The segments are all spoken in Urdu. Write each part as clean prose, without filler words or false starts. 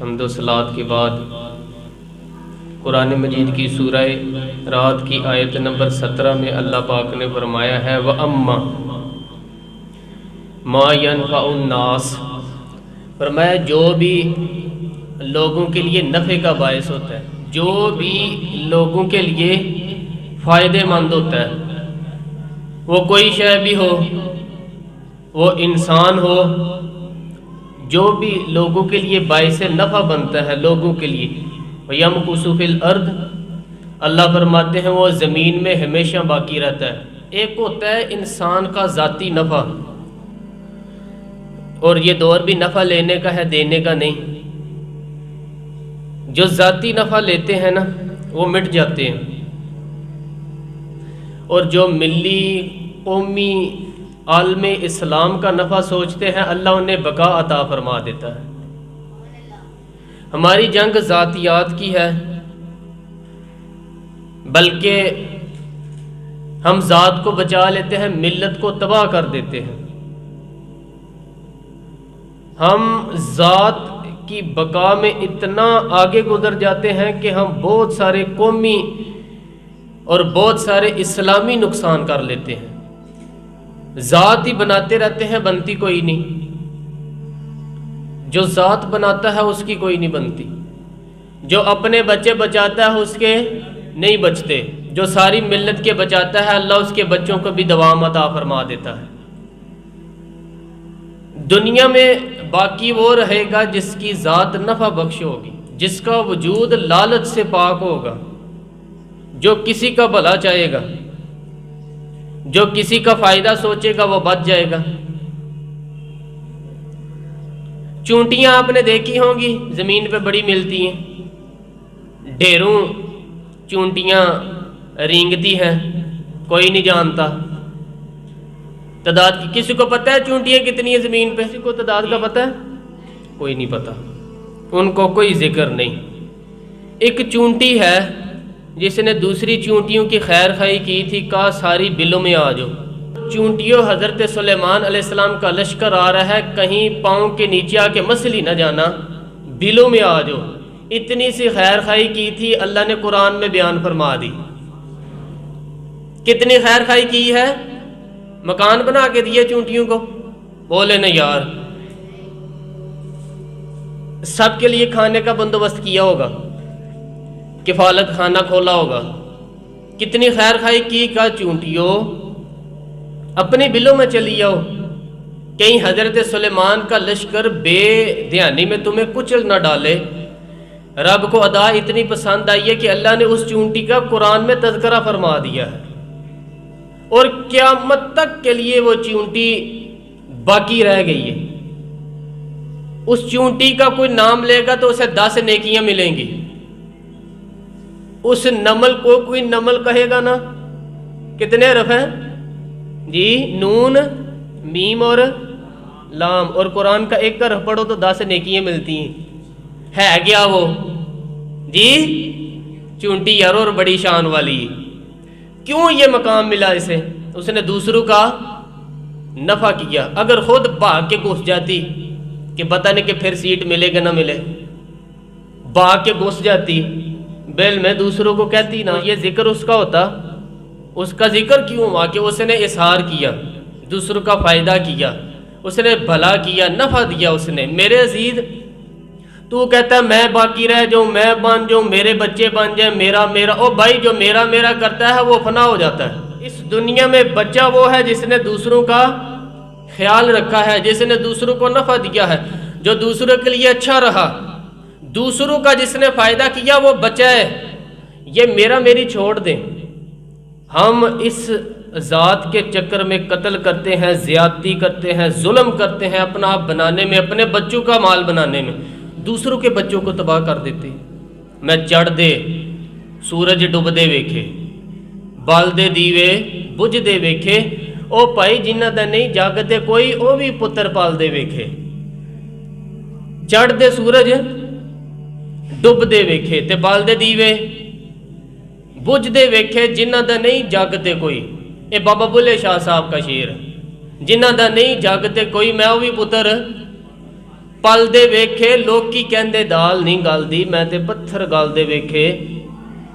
حمد و صلات کے بعد قرآن مجید کی سورہ رات کی آیت نمبر 17 میں اللہ پاک نے فرمایا ہے وَأَمَّا مَا يَنْفَعُ النَّاسِ، فرمایا جو بھی لوگوں کے لیے نفع کا باعث ہوتا ہے، جو بھی لوگوں کے لیے فائدے مند ہوتا ہے، وہ کوئی شے بھی ہو، وہ انسان ہو، جو بھی لوگوں کے لیے باعث نفع بنتا ہے لوگوں کے لیے، وَيَمْكُثُ فِي الْأَرْضِ، اللہ فرماتے ہیں وہ زمین میں ہمیشہ باقی رہتا ہے۔ ایک ہوتا ہے انسان کا ذاتی نفع، اور یہ دور بھی نفع لینے کا ہے، دینے کا نہیں۔ جو ذاتی نفع لیتے ہیں نا وہ مٹ جاتے ہیں، اور جو ملی قومی عالم اسلام کا نفع سوچتے ہیں اللہ انہیں بقا عطا فرما دیتا ہے۔ ہماری جنگ ذاتیات کی ہے، بلکہ ہم ذات کو بچا لیتے ہیں، ملت کو تباہ کر دیتے ہیں۔ ہم ذات کی بقا میں اتنا آگے گزر جاتے ہیں کہ ہم بہت سارے قومی اور بہت سارے اسلامی نقصان کر لیتے ہیں۔ ذات ہی بناتے رہتے ہیں، بنتی کوئی نہیں۔ جو ذات بناتا ہے اس کی کوئی نہیں بنتی، جو اپنے بچے بچاتا ہے اس کے نہیں بچتے، جو ساری ملت کے بچاتا ہے اللہ اس کے بچوں کو بھی دوام عطا فرما دیتا ہے۔ دنیا میں باقی وہ رہے گا جس کی ذات نفع بخش ہوگی، جس کا وجود لالچ سے پاک ہوگا، جو کسی کا بھلا چاہے گا، جو کسی کا فائدہ سوچے گا وہ بچ جائے گا۔ چونٹیاں آپ نے دیکھی ہوں گی، زمین پہ بڑی ملتی ہیں، ڈھیروں چونٹیاں رینگتی ہیں، کوئی نہیں جانتا تعداد کی۔ کسی کو پتہ ہے چونٹیاں کتنی ہیں زمین پہ؟ کسی کو تعداد کا پتہ ہے؟ کوئی نہیں پتہ، ان کو کوئی ذکر نہیں۔ ایک چونٹی ہے جس نے دوسری چونٹیوں کی خیر خواہی کی تھی، کہا ساری بلوں میں آ جاؤ۔ چونٹیوں حضرت سلیمان علیہ السلام کا لشکر آ رہا ہے، کہیں پاؤں کے نیچے آ کے مسلی نہ جانا، بلوں میں آ جاؤ۔ اتنی سی خیر خواہی کی تھی، اللہ نے قرآن میں بیان فرما دی۔ کتنی خیر خواہی کی ہے؟ مکان بنا کے دیے چونٹیوں کو، بولے نا یار، سب کے لیے کھانے کا بندوبست کیا ہوگا، کفالت خانہ کھولا ہوگا، کتنی خیر خواہی کی کا چونٹیوں اپنی بلوں میں چلی جاؤ، کہیں حضرت سلیمان کا لشکر بے دھیانی میں تمہیں کچل نہ ڈالے۔ رب کو ادا اتنی پسند آئی ہے کہ اللہ نے اس چونٹی کا قرآن میں تذکرہ فرما دیا ہے، اور قیامت تک کے لیے وہ چونٹی باقی رہ گئی ہے۔ اس چونٹی کا کوئی نام لے گا تو اسے 10 نیکیاں ملیں گی۔ اس نمل کو کوئی نمل کہے گا نا، کتنے حرف ہیں جی؟ نون، میم اور لام، اور قرآن کا ایک حرف پڑھو تو 10 نیکیاں ملتی ہیں۔ ہے کیا وہ جی؟ چونٹی یار، اور بڑی شان والی۔ کیوں یہ مقام ملا اسے؟ اس نے دوسروں کا نفع کیا۔ اگر خود بھاگ کے گھس جاتی کہ پتہ نہیں کہ پھر سیٹ ملے گا نہ ملے، بھاگ کے گھس جاتی بیل میں، دوسروں کو کہتی نا یہ ذکر اس کا ہوتا، اس کا ذکر کیوں ہوا کہ اس نے اظہار کیا، دوسروں کا فائدہ کیا، اس نے بھلا کیا، نفع دیا اس نے۔ میرے عزیز، تو کہتا ہے میں باقی رہ جاؤں، میں بن جاؤں، میرے بچے بن جائیں، میرا میرا، او بھائی جو میرا میرا کرتا ہے وہ فنا ہو جاتا ہے۔ اس دنیا میں بچہ وہ ہے جس نے دوسروں کا خیال رکھا ہے، جس نے دوسروں کو نفع دیا ہے، جو دوسروں کے لیے اچھا رہا، دوسروں کا جس نے فائدہ کیا وہ بچہ ہے۔ یہ میرا میری چھوڑ دیں، ہم اس ذات کے چکر میں قتل کرتے ہیں، زیادتی کرتے ہیں، ظلم کرتے ہیں، اپنا آپ بنانے میں، اپنے بچوں کا مال بنانے میں، دوسروں کے بچوں کو تباہ کر دیتے۔ میں چڑھ دے سورج ڈب دے ویکھے، بال دے دیوے بجھ دے ویکھے، او بھائی جنہ دا نہیں جاگتے کوئی او بھی پتر پال دے ویکھے۔ چڑھ دے سورج ڈب دے ویکھے تے بال دے دیوے بجھ دے ویکھے، جنہ دا نہیں جاگتے کوئی۔ اے بابا بلے شاہ صاحب کا شعر، جنہ دا نہیں جاگتے کوئی، میں وہ بھی پتر پل دے ویکھے لوکی کہندے دال نہیں گلدی، میں تے پتھر گلدے ویکھے،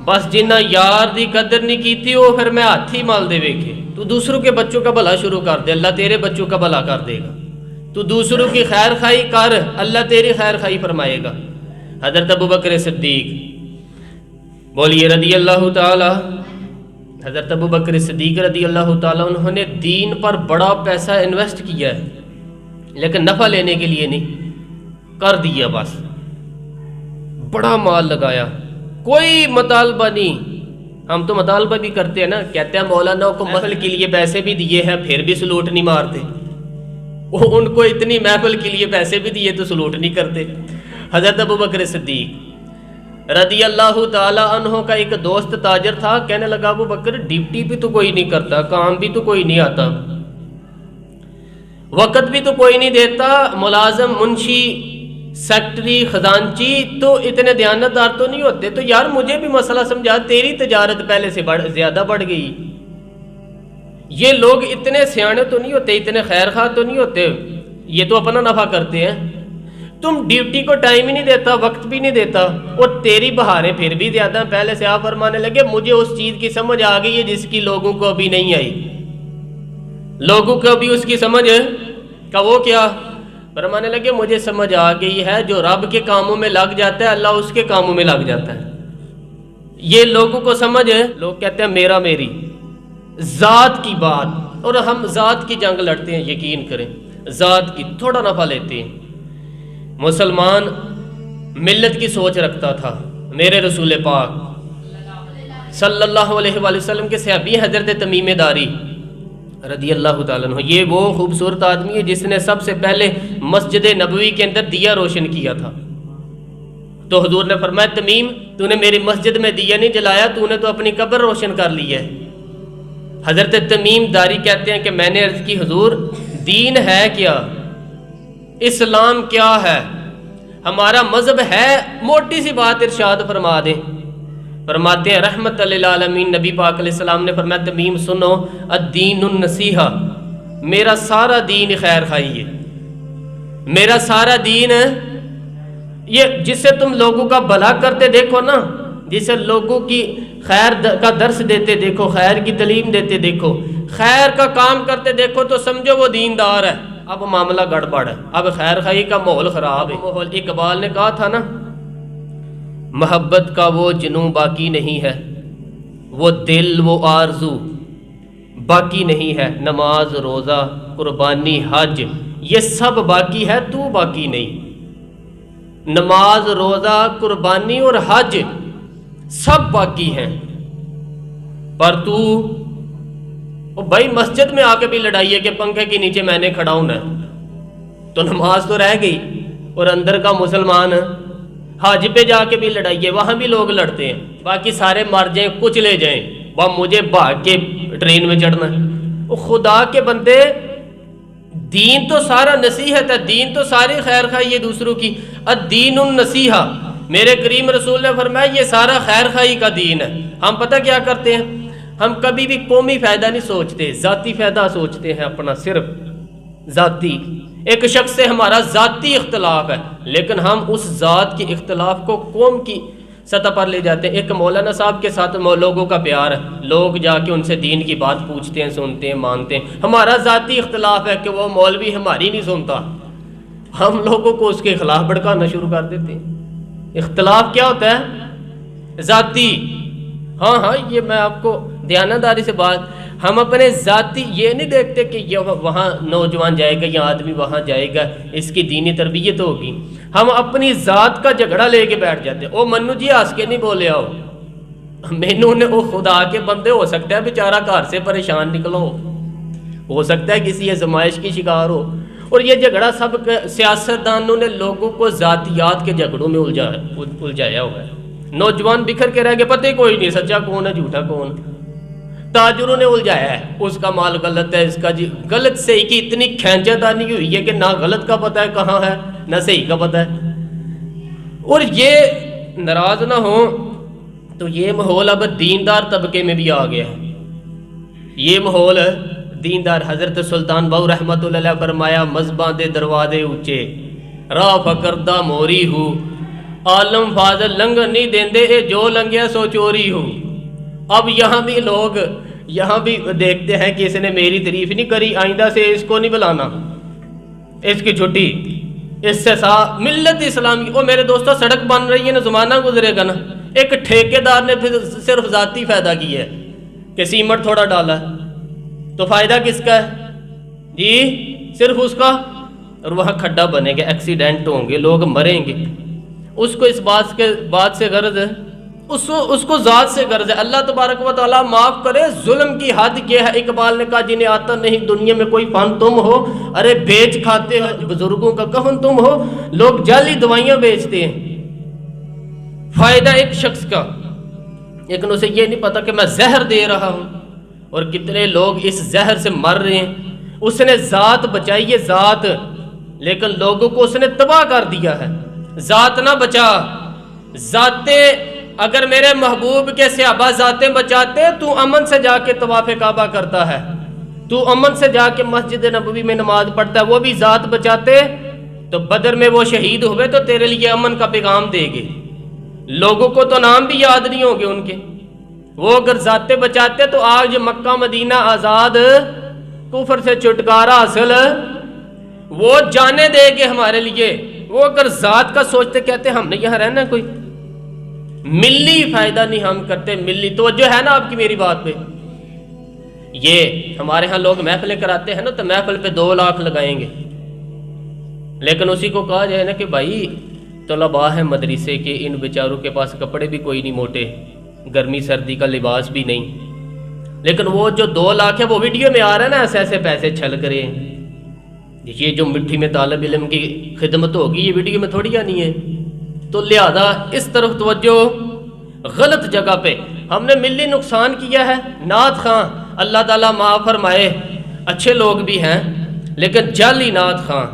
بس جنہ یار دی قدر نہیں کیتی وہ پھر میں ہاتھ ہی مال دے ویکھے۔ تو دوسروں کے بچوں کا بھلا شروع کر دے، اللہ تیرے بچوں کا بھلا کر دے گا۔ تو دوسروں کی خیر خواہی کر، اللہ تیری خیر خواہی فرمائے گا۔ حضرت ابوبکر صدیق بولیے رضی اللہ تعالی، حضرت ابوبکر صدیق رضی اللہ تعالیٰ، انہوں نے دین پر بڑا پیسہ انویسٹ کیا ہے، لیکن نفع لینے کے لیے نہیں، کر دیا بس، بڑا مال لگایا، کوئی مطالبہ نہیں۔ ہم تو مطالبہ بھی کرتے ہیں نا، کہتے ہیں مولانا کو محفل کے لیے پیسے بھی دیے ہیں پھر بھی سلوٹ نہیں مارتے، ان کو اتنی محفل کے لیے پیسے بھی دیے تو سلوٹ نہیں کرتے۔ حضرت ابوبکر صدیق رضی اللہ تعالی عنہ کا ایک دوست تاجر تھا، کہنے لگا ابوبکر ڈیوٹی بھی تو کوئی نہیں کرتا، کام بھی تو کوئی نہیں آتا، وقت بھی تو کوئی نہیں دیتا، ملازم، منشی، سیکٹری، خزانچی تو اتنے دیانتدار تو نہیں ہوتے، تو یار مجھے بھی مسئلہ سمجھا، تیری تجارت پہلے سے زیادہ بڑھ گئی، یہ لوگ اتنے سیانے تو نہیں ہوتے، اتنے خیر خواہ تو نہیں ہوتے، یہ تو اپنا نفع کرتے ہیں، تم ڈیوٹی کو ٹائم ہی نہیں دیتا، وقت بھی نہیں دیتا، اور تیری بہاریں پھر بھی زیادہ ہیں۔ پہلے سے آپ فرمانے لگے مجھے اس چیز کی سمجھ آ گئی ہے جس کی لوگوں کو ابھی نہیں آئی، لوگوں کو ابھی اس کی سمجھ ہے کہ وہ کیا، فرمانے لگے مجھے سمجھ آ گئی ہے جو رب کے کاموں میں لگ جاتا ہے اللہ اس کے کاموں میں لگ جاتا ہے، یہ لوگوں کو سمجھ ہے۔ لوگ کہتے ہیں میرا میری ذات کی بات، اور ہم ذات کی جنگ لڑتے ہیں، یقین کریں ذات کی تھوڑا نفع لیتے ہیں۔ مسلمان ملت کی سوچ رکھتا تھا، میرے رسول پاک صلی اللہ علیہ وآلہ وسلم کے صحابی حضرت تمیم داری رضی اللہ تعالیٰ عنہ، یہ وہ خوبصورت آدمی ہے جس نے سب سے پہلے مسجد نبوی کے اندر دیا روشن کیا تھا۔ تو حضور نے فرمایا تمیم تو نے میری مسجد میں دیا نہیں جلایا، تو نے تو اپنی قبر روشن کر لی ہے۔ حضرت تمیم داری کہتے ہیں کہ میں نے عرض کی حضور دین ہے کیا، اسلام کیا ہے، ہمارا مذہب ہے، موٹی سی بات ارشاد فرما دیں۔ فرماتے ہیں رحمت للعالمین نبی پاک علیہ السلام نے فرمایا تمیم سنو، الدین النصیحہ، میرا سارا دین خیر خواہی ہے، میرا سارا دین یہ جسے تم لوگوں کا بھلا کرتے دیکھو نا، جسے لوگوں کی خیر کا درس دیتے دیکھو، خیر کی تعلیم دیتے دیکھو، خیر کا کام کرتے دیکھو تو سمجھو وہ دیندار ہے۔ اب معاملہ گڑبڑ ہے، اب خیر خواہی کا ماحول خراب ہے۔ ماحول اقبال نے کہا تھا نا، محبت کا وہ جنوں باقی نہیں ہے، وہ دل وہ آرزو باقی نہیں ہے، نماز روزہ قربانی حج یہ سب باقی ہے، تو باقی نہیں۔ نماز روزہ قربانی اور حج سب باقی ہیں، پر تو بھائی مسجد میں آ کے بھی لڑائی ہے کہ پنکھے کے نیچے میں نے کھڑا ہوں نا، تو نماز تو رہ گئی، اور اندر کا مسلمان حج پہ جا کے بھی لڑائی ہے، وہاں بھی لوگ لڑتے ہیں، باقی سارے مر جائیں کچھ لے جائیں، وہ مجھے بھاگ کے ٹرین میں چڑھنا ہے۔ وہ خدا کے بندے دین تو سارا نصیحت ہے، دین تو ساری خیر خواہی ہے دوسروں کی، الدین النصیحہ، میرے کریم رسول نے فرمایا یہ سارا خیر خواہی کا دین ہے۔ ہم پتہ کیا کرتے ہیں، ہم کبھی بھی قومی فائدہ نہیں سوچتے، ذاتی فائدہ سوچتے ہیں اپنا، صرف ذاتی، ایک شخص سے ہمارا ذاتی اختلاف ہے، لیکن ہم اس ذات کے اختلاف کو قوم کی سطح پر لے جاتے ہیں۔ ایک مولانا صاحب کے ساتھ لوگوں کا پیار ہے، لوگ جا کے ان سے دین کی بات پوچھتے ہیں، سنتے ہیں، مانتے ہیں۔ ہمارا ذاتی اختلاف ہے کہ وہ مولوی ہماری نہیں سنتا، ہم لوگوں کو اس کے خلاف بھڑکانا شروع کر دیتے ہیں۔ اختلاف کیا ہوتا ہے؟ ذاتی۔ ہاں یہ میں آپ کو دیانتداری سے بات، ہم اپنے ذاتی یہ نہیں دیکھتے کہ یہ وہاں نوجوان جائے گا یا آدمی وہاں جائے گا اس کی دینی تربیت ہوگی، ہم اپنی ذات کا جھگڑا لے کے بیٹھ جاتے ہیں۔ او منو جی ہنس کے نہیں بولے آؤ، مینوں نے وہ خدا کے بندے، ہو سکتا ہے بیچارہ گھر سے پریشان نکلو، ہو سکتا ہے کسی آزمائش کی شکار ہو، اور یہ جھگڑا سب سیاستدانوں نے لوگوں کو ذاتیات کے جھگڑوں میں الجھایا ہوا ہے۔ نوجوان بکھر کے رہ گئے، پتہ ہی کوئی نہیں سچا کون ہے جھوٹا کون۔ تاجروں نے الجھایا ہے، اس کا مال غلط ہے، اس کا جی غلط صحیح کی اتنی کھینچا تانی ہوئی ہے کہ نہ غلط کا پتہ ہے کہاں ہے نہ صحیح کا پتہ ہے۔ اور یہ ناراض نہ ہو تو یہ ماحول اب دیندار طبقے میں بھی آ گیا ہے، یہ ماحول دیندار۔ حضرت سلطان بہو رحمت اللہ علیہ فرمایا مذہباں دے دروازے اونچے، راہ فکردہ موری ہو عالم فاضل لنگن نہیں دیندے اے جو لنگیا سو چوری ہو۔ اب یہاں بھی لوگ یہاں بھی دیکھتے ہیں کہ اس نے میری تعریف نہیں کری، آئندہ سے اس کو نہیں بلانا، اس کی چھٹی، اس سے ملت اسلام کی۔ وہ میرے دوستو سڑک بن رہی ہے نا، زمانہ گزرے گا نا، ایک ٹھیکیدار نے پھر صرف ذاتی فائدہ کیا ہے کہ سیمنٹ تھوڑا ڈالا ہے، تو فائدہ کس کا ہے جی؟ صرف اس کا، اور وہاں کھڈا بنے گا، ایکسیڈنٹ ہوں گے، لوگ مریں گے۔ اس کو اس بات سے غرض ہے، اس کو ذات سے غرض ہے۔ اللہ تبارک و تعالیٰ معاف کرے، ظلم کی حد یہ ہے۔ اقبال نے کہا جنہیں آتا نہیں دنیا میں کوئی فن تم ہو، ارے بیچ کھاتے ہو بزرگوں کا کفن تم ہو۔ لوگ جعلی دوائیاں بیچتے ہیں، فائدہ ایک شخص کا، لیکن اسے یہ نہیں پتا کہ میں زہر دے رہا ہوں، اور کتنے لوگ اس زہر سے مر رہے ہیں۔ اس نے ذات بچائی ہے، ذات، لیکن لوگوں کو اس نے تباہ کر دیا ہے۔ ذات نہ بچا، ذاتیں اگر میرے محبوب کے صحابہ ذاتیں بچاتے، تو امن سے جا کے طواف کعبہ کرتا ہے، تو امن سے جا کے مسجد نبوی میں نماز پڑھتا ہے، وہ بھی ذات بچاتے تو بدر میں وہ شہید ہوئے تو تیرے لیے امن کا پیغام دے گے۔ لوگوں کو تو نام بھی یاد نہیں ہوں گے ان کے۔ وہ اگر ذاتیں بچاتے تو آج مکہ مدینہ آزاد، کفر سے چھٹکارا حاصل، وہ جانے دے گے ہمارے لیے۔ وہ اگر ذات کا سوچتے، کہتے ہم نے یہاں رہنا کوئی ملی فائدہ نہیں ہم کرتے، ملی توجہ ہے نا آپ کی میری بات پہ؟ یہ ہمارے ہاں لوگ محفلیں کراتے ہیں نا، تو محفل پہ 2 لاکھ لگائیں گے، لیکن اسی کو کہا جائے نا کہ بھائی طلباء ہیں مدرسے کے، ان بیچاروں کے پاس کپڑے بھی کوئی نہیں موٹے، گرمی سردی کا لباس بھی نہیں، لیکن وہ جو 2 لاکھ ہے وہ ویڈیو میں آ رہا ہے نا، ایسے ایسے پیسے چھل کرے، یہ جو مٹھی میں طالب علم کی خدمت ہوگی یہ ویڈیو میں تھوڑی آنی ہے۔ تو لہذا اس طرف توجہ، غلط جگہ پہ ہم نے ملی نقصان کیا ہے۔ نعت خان اللہ تعالیٰ معاف فرمائے، اچھے لوگ بھی ہیں لیکن جعلی نعت خان،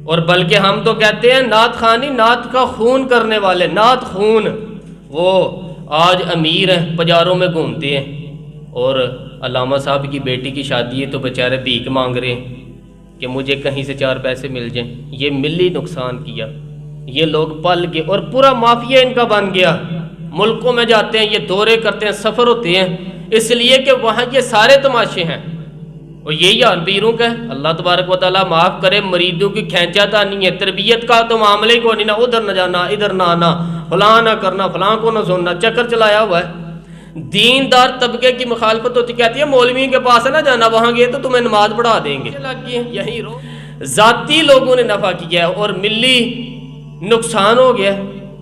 اور بلکہ ہم تو کہتے ہیں نعت خانی، نعت کا خون کرنے والے، نعت خون، وہ آج امیر ہیں، بازاروں میں گھومتے ہیں، اور علامہ صاحب کی بیٹی کی شادی ہے تو بیچارے بھیک مانگ رہے ہیں کہ مجھے کہیں سے 4 پیسے مل جائیں۔ یہ ملی نقصان کیا، یہ لوگ پل کے، اور پورا مافیا ان کا بن گیا۔ ملکوں میں جاتے ہیں، یہ دورے کرتے ہیں، سفر ہوتے ہیں، اس لیے کہ وہاں یہ سارے تماشے ہیں، اور یہی حال پیروں کا ہے۔ اللہ تبارک و تعالیٰ معاف کرے، مریدوں کی کھینچا تانی ہے، تربیت کا تو معاملے کو نہیں، نہ ادھر نہ جانا، ادھر نہ آنا، فلاں نہ کرنا، فلاں کو نہ سننا، چکر چلایا ہوا ہے۔ دیندار طبقے کی مخالفت ہوتی، کہتی ہے مولوی کے پاس نہ جانا، وہاں گئے تو تمہیں نماز پڑھا دیں گے، یہی رو۔ ذاتی لوگوں نے نفع کیا ہے اور ملی نقصان ہو گیا،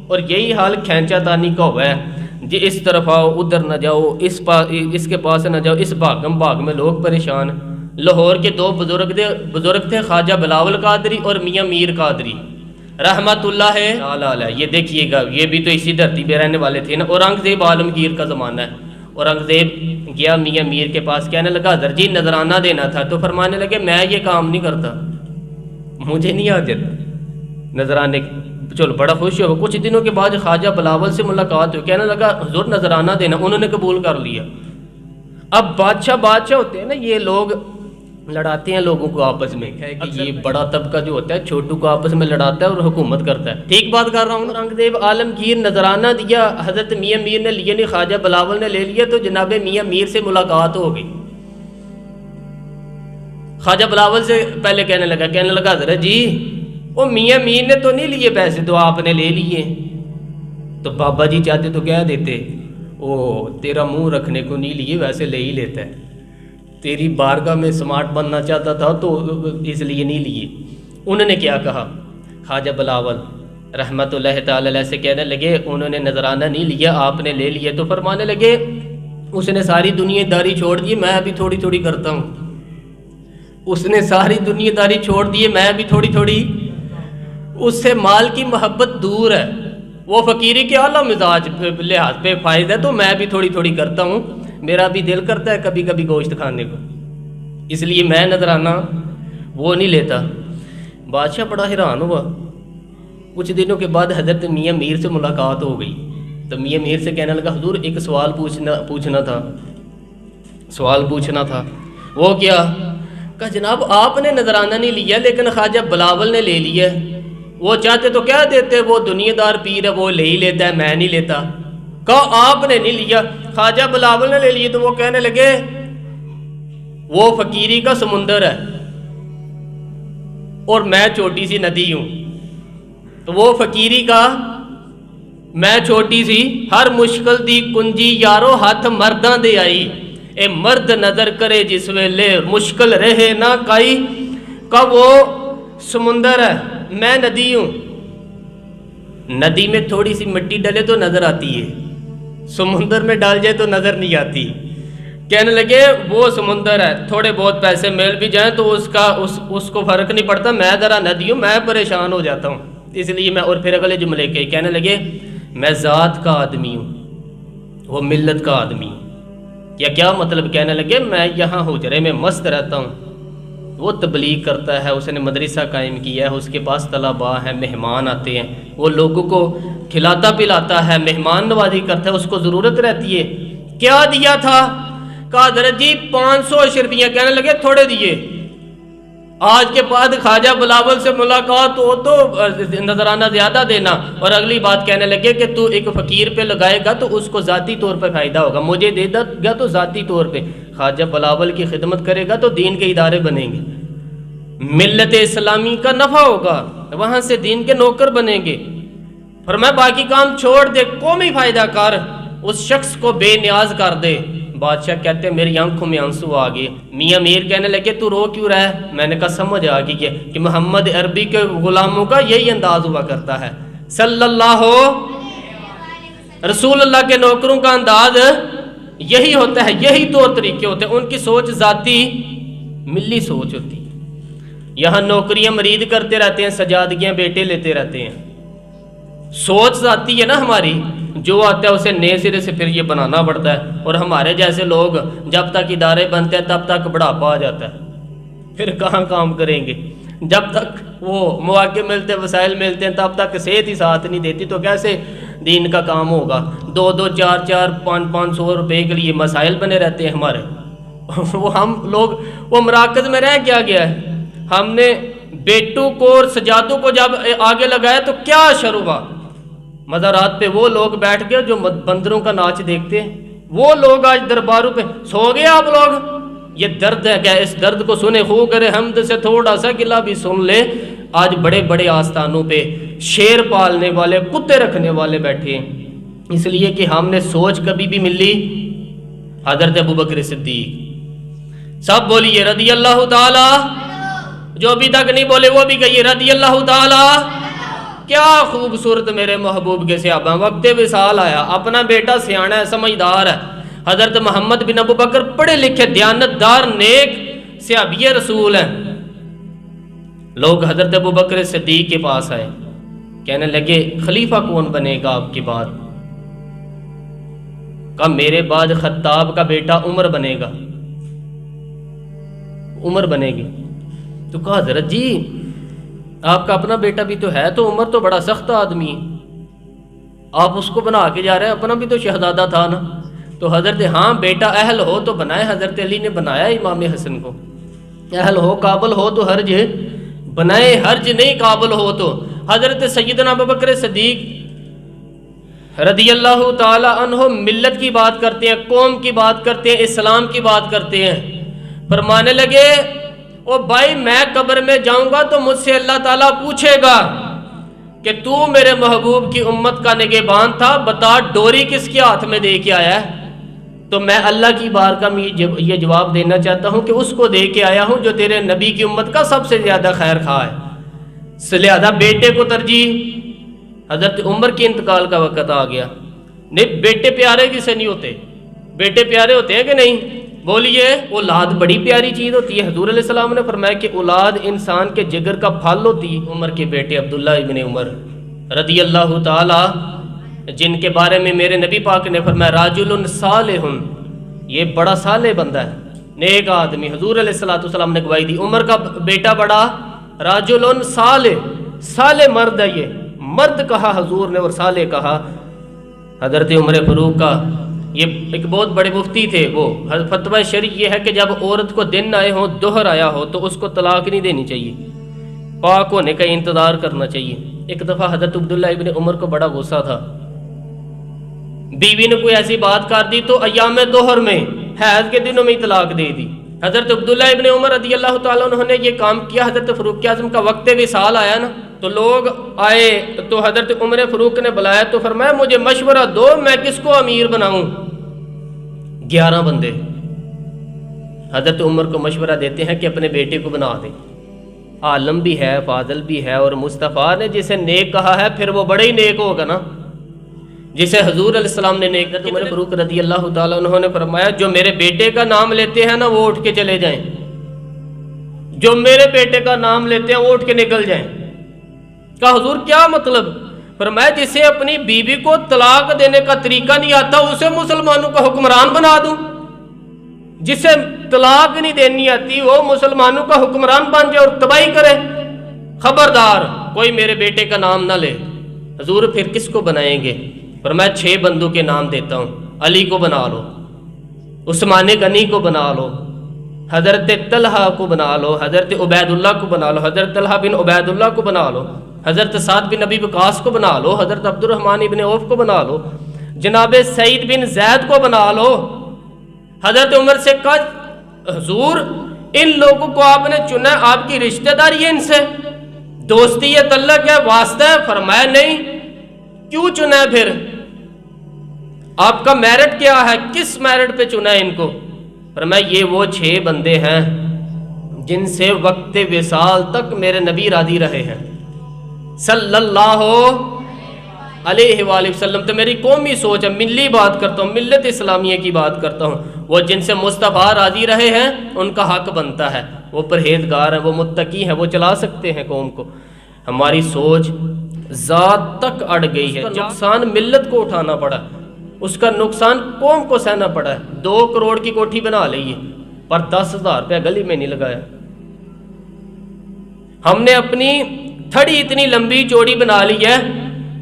اور یہی حال کھینچا تانی کا ہوا ہے جی، اس طرف آؤ ادھر نہ جاؤ، اس کے پاس نہ جاؤ، اس بھاگم بھاگ میں لوگ پریشان۔ لاہور کے 2 بزرگ تھے، خواجہ بلاول قادری اور میاں میر قادری رحمت اللہ علیہ۔ یہ دیکھیے گا، یہ بھی تو اسی دھرتی پہ رہنے والے تھے نا۔ اورنگزیب عالمگیر کا زمانہ ہے، اورنگزیب گیا میاں میر کے پاس، کہنے لگا حضرت جی نذرانہ دینا تھا، تو فرمانے لگے میں یہ کام نہیں کرتا، مجھے نہیں حاجت نذرانے۔ چلو بڑا خوش ہو۔ کچھ دنوں کے بعد خواجہ بلاول سے ملاقات ہوئی، کہنے لگا حضور نذرانہ دینا، انہوں نے قبول کر لیا۔ اب بادشاہ ہوتے ہیں نا، یہ لوگ لڑاتے ہیں لوگوں کو آپس میں، کہ یہ بڑا طبقہ جو ہوتا ہے چھوٹو کو آپس میں لڑاتا ہے اور حکومت کرتا ہے۔ ٹھیک بات کر رہا ہوں۔ اورنگزیب عالمگیر نذرانہ دیا، حضرت میاں میر نے لیے نہیں، خواجہ بلاول نے لے لیا، تو جناب میاں میر سے ملاقات ہو گئی۔ خواجہ بلاول سے پہلے کہنے لگا حضرت جی وہ میاں میر نے تو نہیں لیے پیسے، تو آپ نے لے لیے۔ تو بابا جی چاہتے تو کہہ دیتے، او تیرا منہ رکھنے کو نہیں لیے، ویسے لے ہی لیتا ہے، تیری بارگاہ میں سمارٹ بننا چاہتا تھا تو اس لیے نہیں لیے۔ انہوں نے کیا کہا؟ خواجہ بلاول رحمت اللہ تعالی علیہ سے کہنے لگے انہوں نے نذرانہ نہیں لیا، آپ نے لے لیا۔ تو فرمانے لگے اس نے ساری دنیا داری چھوڑ دی، میں ابھی تھوڑی تھوڑی کرتا ہوں۔ اس نے ساری دنیا داری چھوڑ دی، میں ابھی تھوڑی تھوڑی۔ اس سے مال کی محبت دور ہے، وہ فقیری کے اعلیٰ مزاج لحاظ پہ فائد ہے، تو میں بھی تھوڑی تھوڑی کرتا ہوں، میرا بھی دل کرتا ہے کبھی کبھی گوشت کھانے کو، اس لیے میں نذرانہ وہ نہیں لیتا۔ بادشاہ بڑا حیران ہوا۔ کچھ دنوں کے بعد حضرت میاں میر سے ملاقات ہو گئی، تو میاں میر سے کہنے لگا حضور ایک سوال پوچھنا تھا۔ وہ کیا؟ کہا جناب آپ نے نذرانہ نہیں لیا لیکن خواجہ بلاول نے لے لیا۔ وہ چاہتے تو کیا دیتے، وہ دنیا دار پیر ہے، وہ لے ہی لیتا ہے، میں نہیں لیتا۔ کہا آپ نے نہیں لیا، خواجہ بلاول نے لے لی، تو وہ کہنے لگے وہ فقیری کا سمندر ہے اور میں چھوٹی سی ندی ہوں، تو وہ فقیری کا، میں چھوٹی سی، ہر مشکل دی کنجی یارو ہاتھ مرداں دے آئی، اے مرد نظر کرے جس ویلے مشکل رہے نہ کائی۔ کا وہ سمندر ہے، میں ندی ہوں، ندی میں تھوڑی سی مٹی ڈلے تو نظر آتی ہے، سمندر میں ڈال جائے تو نظر نہیں آتی۔ کہنے لگے وہ سمندر ہے، تھوڑے بہت پیسے مل بھی جائیں تو اس کو فرق نہیں پڑتا، میں ذرا ندی ہوں، میں پریشان ہو جاتا ہوں، اس لیے میں، اور پھر اگلے جملے کے کہنے لگے میں ذات کا آدمی ہوں، وہ ملت کا آدمی ہوں۔ یا کیا مطلب؟ کہنے لگے میں یہاں حجرے میں مست رہتا ہوں، وہ تبلیغ کرتا ہے، اس نے مدرسہ قائم کیا ہے، اس کے پاس طلباء ہیں، مہمان آتے ہیں، وہ لوگوں کو کھلاتا پلاتا ہے، مہمان نوازی کرتا ہے، اس کو ضرورت رہتی ہے۔ کیا دیا تھا؟ کہا حضرت جی 500 روپیہ۔ کہنے لگے تھوڑے دیے، آج کے بعد خواجہ بلاول سے ملاقات ہو تو نظرانہ زیادہ دینا۔ اور اگلی بات کہنے لگے کہ تو ایک فقیر پہ لگائے گا تو اس کو ذاتی طور پہ فائدہ ہوگا، مجھے دے گا تو ذاتی طور پہ، خواجہ بلاول کی خدمت کرے گا تو دین کے ادارے بنیں گے، ملت اسلامی کا نفع ہوگا، وہاں سے دین کے نوکر بنیں گے۔ فرمایا باقی کام چھوڑ دے، قومی فائدہ کر، اس شخص کو بے نیاز کر دے۔ بادشاہ کہتے ہیں میری آنکھوں میں آنسو آ گئے۔ میاں میر کہنے لگے تو رو کیوں رہا ہے؟ میں نے کہا سمجھ آ گئی ہے کہ محمد عربی کے غلاموں کا یہی انداز ہوا کرتا ہے، صلی اللہ رسول اللہ کے نوکروں کا انداز یہی ہوتا ہے، یہی طور طریقے ہوتے ہیں، ان کی سوچ ذاتی ملی سوچ ہوتی ہے۔ یہاں نوکریاں مرید کرتے رہتے ہیں، سجادگیاں بیٹے لیتے رہتے ہیں، سوچ ذاتی ہے نا ہماری، جو آتا ہے اسے نئے سرے سے پھر یہ بنانا پڑتا ہے۔ اور ہمارے جیسے لوگ جب تک ادارے بنتے ہیں تب تک بڑھاپا آ جاتا ہے، پھر کہاں کام کریں گے؟ جب تک وہ مواقع ملتے، وسائل ملتے ہیں، تب تک صحت ہی ساتھ نہیں دیتی، تو کیسے دین کا کام ہوگا؟ 2 4 500 روپے کے لیے مسائل بنے رہتے ہیں ہمارے۔ وہ ہم لوگ وہ مراکز میں رہ کیا گیا ہے؟ ہم نے بیٹوں کو اور سجادوں کو جب آگے لگایا تو کیا اشر ہوا؟ مزارات پہ وہ لوگ بیٹھ گئے جو بندروں کا ناچ دیکھتے ہیں، وہ لوگ آج درباروں پہ سو گئے۔ آپ لوگ یہ درد ہے کیا؟ اس درد کو سنے خو کرے حمد سے تھوڑا سا گلہ بھی سن لے۔ آج بڑے بڑے آستانوں پہ شیر پالنے والے، کتے رکھنے والے بیٹھے ہیں، اس لیے کہ ہم نے سوچ کبھی بھی ملی حضرت ابوبکر صدیق۔ سب بولیے رضی اللہ تعالی، جو ابھی تک نہیں بولے وہ بھی کہیے رضی اللہ تعالی۔ کیا خوبصورت میرے محبوب کے صحابہ، وقت وصال آیا، اپنا بیٹا سیانا ہے، سمجھدار ہے، حضرت محمد بن ابوبکر پڑھے لکھے دیانتدار نیک صحابی رسول ہیں۔ لوگ حضرت ابوبکر صدیق کے پاس آئے، کہنے لگے خلیفہ کون بنے گا آپ کے بعد؟ کہا میرے بعد خطاب کا بیٹا عمر بنے گا، عمر بنے گی۔ تو کہا حضرت جی آپ کا اپنا بیٹا بھی تو ہے، تو عمر تو بڑا سخت آدمی ہے، آپ اس کو بنا کے جا رہے ہیں، اپنا بھی تو شہزادہ تھا نا۔ تو حضرت ہاں بیٹا اہل ہو تو بنائے، حضرت علی نے بنایا امام حسن کو، اہل ہو قابل ہو تو حرج بنائے، حرج نہیں قابل ہو تو۔ حضرت سیدنا ابوبکر صدیق رضی اللہ تعالی عنہ ملت کی بات کرتے ہیں، قوم کی بات کرتے ہیں، اسلام کی بات کرتے ہیں، فرمانے لگے او بھائی میں قبر میں جاؤں گا تو مجھ سے اللہ تعالیٰ پوچھے گا کہ تو میرے محبوب کی امت کا نگہبان تھا، بتا ڈوری کس کے ہاتھ میں دے کے آیا ہے؟ تو میں اللہ کی بارگاہ میں یہ جواب دینا چاہتا ہوں کہ اس کو دے کے آیا ہوں جو تیرے نبی کی امت کا سب سے زیادہ خیر خواہ ہے، لہذا بیٹے کو ترجیح۔ حضرت عمر کے انتقال کا وقت آ گیا، نہیں بیٹے پیارے کسے نہیں ہوتے؟ بیٹے پیارے ہوتے ہیں کہ نہیں؟ بولیے اولاد بڑی پیاری چیز ہوتی ہے۔ حضور علیہ السلام نے فرمایا کہ اولاد انسان کے جگر کا پھل ہوتی ہے۔ عمر کے بیٹے عبداللہ ابن عمر رضی اللہ تعالی، جن کے بارے میں میرے نبی پاک نے فرمایا راجل صالح، یہ بڑا صالح بندہ ہے، نیک آدمی، حضور علیہ السلام نے گواہی دی۔ عمر کا بیٹا بڑا راجل صالح، صالح مرد ہے، یہ مرد کہا حضور نے اور صالح کہا۔ حضرت عمر فاروق کا یہ ایک بہت بڑے مفتی تھے، وہ فتویٰ شرعی یہ ہے کہ جب عورت کو دن آئے ہوں، دوہر آیا ہو تو اس کو طلاق نہیں دینی چاہیے، پاک ہونے کا انتظار کرنا چاہیے۔ ایک دفعہ حضرت عبداللہ ابن عمر کو بڑا غصہ تھا، بیوی نے کوئی ایسی بات کر دی تو ایام دوہر میں حیض کے دنوں میں طلاق دے دی۔ حضرت عبداللہ ابن عمر رضی اللہ تعالیٰ عنہ نے یہ کام کیا۔ حضرت فاروق اعظم کا وقت وصال آیا نا، تو لوگ آئے تو حضرت عمر فاروق نے بلایا تو فرمایا مجھے مشورہ دو میں کس کو امیر بناؤں؟ 11 بندے حضرت عمر کو مشورہ دیتے ہیں کہ اپنے بیٹے کو بنا دیں، عالم بھی ہے، فاضل بھی ہے، اور مصطفیٰ نے جسے نیک کہا ہے پھر وہ بڑے ہی نیک ہوگا نا، جسے حضور علیہ السلام نے نیک کہا۔ عمر فاروق رضی اللہ تعالیٰ عنہ نے فرمایا جو میرے بیٹے کا نام لیتے ہیں نا وہ اٹھ کے چلے جائیں، جو میرے بیٹے کا نام لیتے ہیں وہ اٹھ کے نکل جائیں۔ کہا حضور کیا مطلب؟ فرمایا جسے اپنی بیوی کو طلاق دینے کا طریقہ نہیں آتا اسے مسلمانوں کا حکمران بنا دوں، جسے طلاق نہیں دینی آتی وہ مسلمانوں کا حکمران بن جائے اور تباہی کرے، خبردار کوئی میرے بیٹے کا نام نہ لے۔ حضور پھر کس کو بنائیں گے؟ فرمایا 6 بندوں کے نام دیتا ہوں، علی کو بنا لو، عثمان غنی کو بنا لو، حضرت طلحہ کو بنا لو، حضرت عبید اللہ کو بنا لو، حضرت طلحہ بن عبید اللہ کو بنا لو، حضرت سعد بن ابی وقاص کو بنا لو، حضرت عبد الرحمن بن عوف کو بنا لو، جناب سعید بن زید کو بنا لو۔ حضرت عمر سے کہا حضور ان لوگوں کو آپ نے چنا ہے، آپ کی رشتہ داری ہے ان سے، دوستی ہے، تعلق ہے، واسطہ ہے؟ فرمایا نہیں۔ کیوں چنا ہے پھر؟ آپ کا میرٹ کیا ہے؟ کس میرٹ پہ چنا ہے ان کو؟ فرمایا یہ وہ 6 بندے ہیں جن سے وقت وصال تک میرے نبی راضی رہے ہیں صلی اللہ علیہ وآلہ وسلم۔ تو میری قومی سوچ ہے، ملی بات کرتا ہوں، ملت اسلامیہ کی بات کرتا ہوں، وہ جن سے مصطفیٰ راضی رہے ہیں ان کا حق بنتا ہے، وہ پرہیزگار ہیں، وہ متقی ہیں، وہ چلا سکتے ہیں قوم کو۔ ہماری سوچ ذات تک اڑ گئی ہے، نقصان ملت کو اٹھانا پڑا، اس کا نقصان قوم کو سہنا پڑا ہے۔ 2 کروڑ کی کوٹھی بنا لی ہے پر 10,000 روپے گلی میں نہیں لگایا۔ ہم نے اپنی تھڑی اتنی لمبی چوڑی بنا لی ہے